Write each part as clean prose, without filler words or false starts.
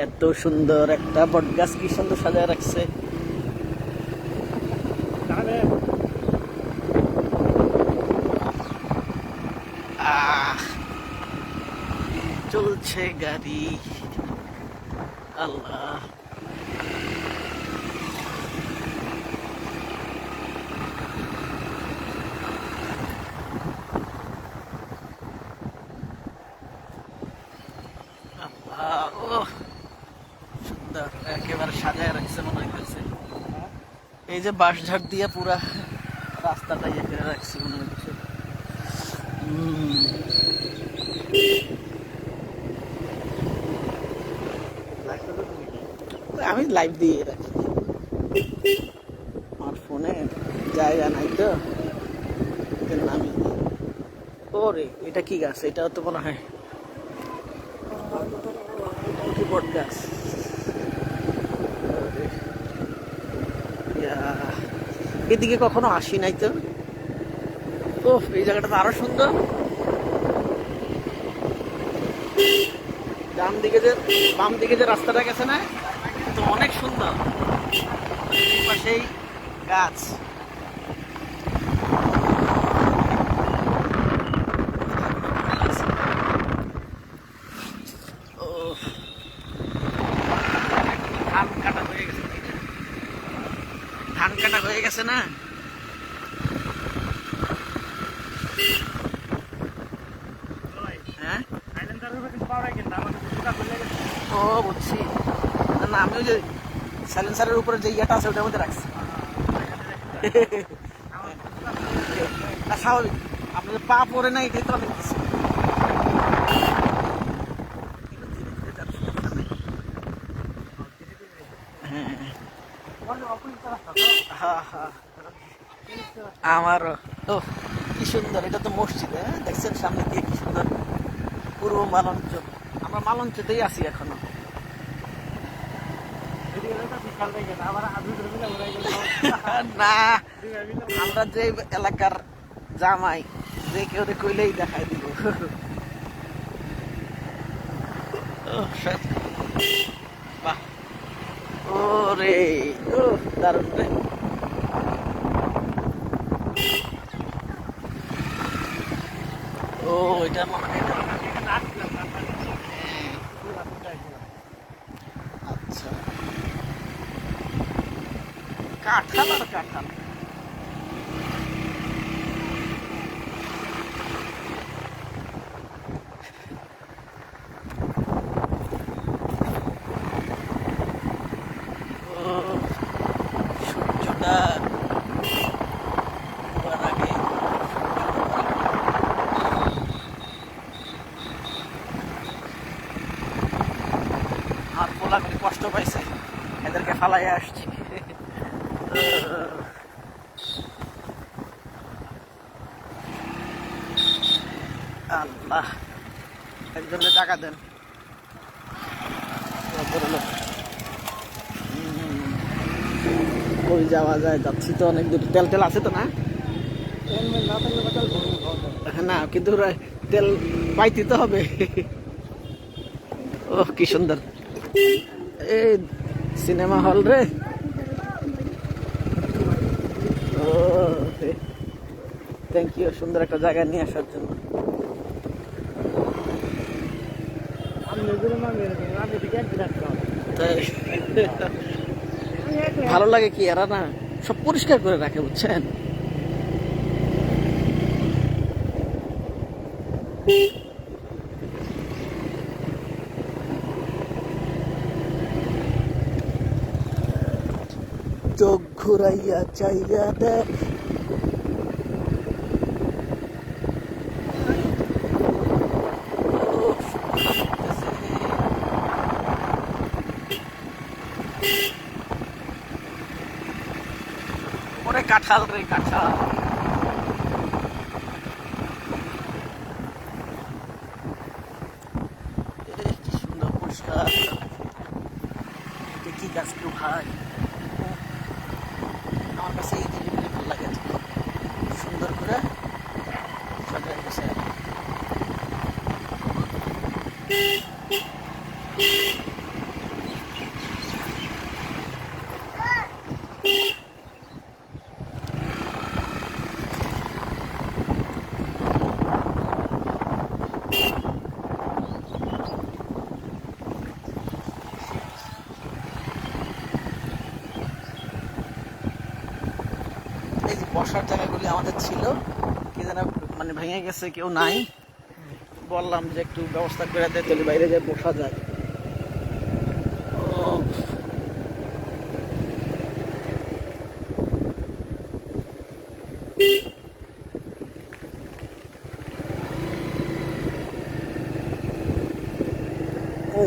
এত সুন্দর একটা বট গাছ কি সুন্দর সাজায় রাখছে। চলছে গাড়ি, আল্লাহ। সুন্দর একেবারে সাজায় রাখছে মনে হইতেছে। এই যে বাঁশ ঝাড় দিয়ে পুরা রাস্তাটা ইয়ে করে রাখছে মনে হচ্ছে। আমি লাইভ দিয়ে রাখি, আমার ফোনে জায়গা নাই তো আমি। ওরে এটা কি গাছ? এটাও তো মনে হয় কি বট গাছ। এদিকে কখনো আসি নাই তো। ও এই জায়গাটা তো আরো সুন্দর। বাম দিকে যে রাস্তাটা গেছে না, তো অনেক সুন্দর। এই পাশেই গাছ। ও ধান কাটা হয়ে গেছে, ধান কাটা হয়ে গেছে না। হ্যাঁ ও বুঝছি না, আমি ওই যে সাইলেন্সারের উপরে যে ইয়েটা আছে ওটার মধ্যে রাখছি। স্বাভাবিক, আপনাদের পা পরে না, এটাই তো অনেক কিছু। আমারও। ও কি সুন্দর, এটা তো মসজিদ। হ্যাঁ দেখছেন সামনে দিয়ে কি সুন্দর পূর্ব মালঞ্চ। আমরা মালঞ্চতেই আছি এখনো। না আমরা যে এলাকার জামাই, যে কেউ কইলেই দেখাই দিব। বাহ ওরে, ও দারুণ রে। ও এটা মনে হয় আচ্ছা, কাঁঠাল আর কাঁঠাল। সূর্যটা উঠার আগে আর পোলাগুলি কষ্ট পাইছে, এদেরকে ফালাই আসছি। আল্লাহ, একজনকে টাকা দেন। কই যাওয়া যায়? যাচ্ছি তো অনেক দূর। তেল টেল আছে তো না? না কিন্তু তেল পাইতে তো হবে। ও কি সুন্দর, এই সিনেমা হল রে। ও থ্যাংক ইউ, সুন্দর একটা জায়গা নিয়ে আসার জন্য। ভালো লাগে কি, এরা না সব পরিষ্কার করে রাখে বুঝছেন। চোখ ঘুরাইয়া চাইয়া দেখ, ওরে কাঁঠাল রে কাঁঠাল। কি সুন্দর পরিষ্কার। কি গাছ কেউ ভাই, আমার কাছে এই জিনিসগুলি ভালো লাগে। সুন্দর করে সাজায় গেছে। বসার জায়গাগুলি আমাদের ছিল, কি যেন মানে ভেঙে গেছে, কেউ নাই। বললাম যে একটু ব্যবস্থা করে দেয়, তাহলে বাইরে যেয়ে বসা যায়। ও, ও,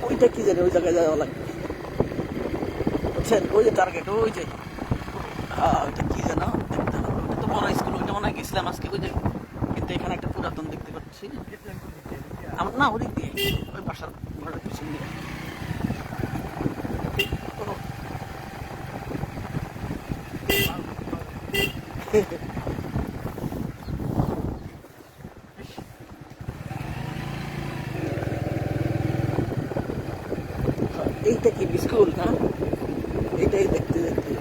ওইটা কি জানি, ওই জায়গায় যাওয়া লাগবে, বুঝছেন? ওই যে টার্গেট, ওই যে ওইটা কি যেন দেখতে হবে। ওইটা তো মনে হয় স্কুল, ওইটা মনে হয় গেছিলাম আজকে, ওই যে। কিন্তু এখানে একটা পুরাতন দেখতে পাচ্ছি। আমার না ওদিক দিয়ে, ওই বাসার ঘরের পিছন দিয়ে। এইটা কি স্কুল? হ্যাঁ, এইটাই দেখতে দেখতে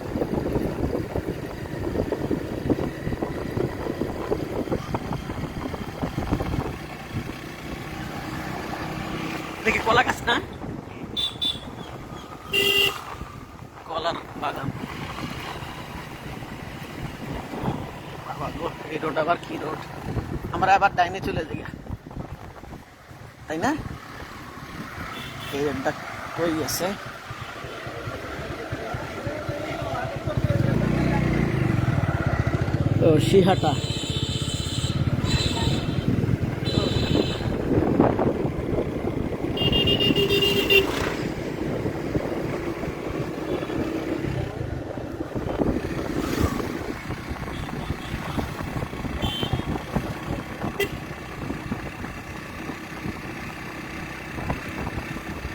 দেখি কলা গাছ না, কলার বাগান। বাবা গো, এই রোড আবার কি রোড! আমরা আবার ডাইনে চলে যাই, তাই না? এই রোডটা কই আছে? ও, সিহাটা।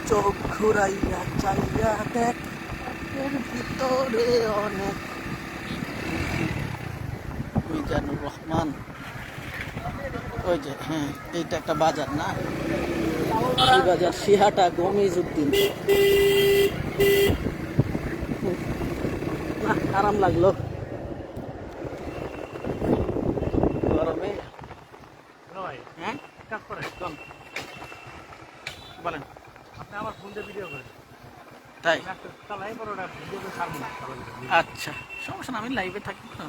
চোখ ঘুরাইয়া চাইয়া দেখ, এর ভিতরে অনেক। মিজানুর রহমান, ওই যে, হ্যাঁ, এইটা একটা বাজার না? এই বাজার সিহাটা গমিজ উদ্দিন। না, আরাম লাগলো গরমে। হ্যাঁ, কাজ করে বলেন। আপনি আমার ফোন দিয়ে ভিডিও করেন, তাই? আচ্ছা, সমস্যা না, আমি লাইভে থাকি তো।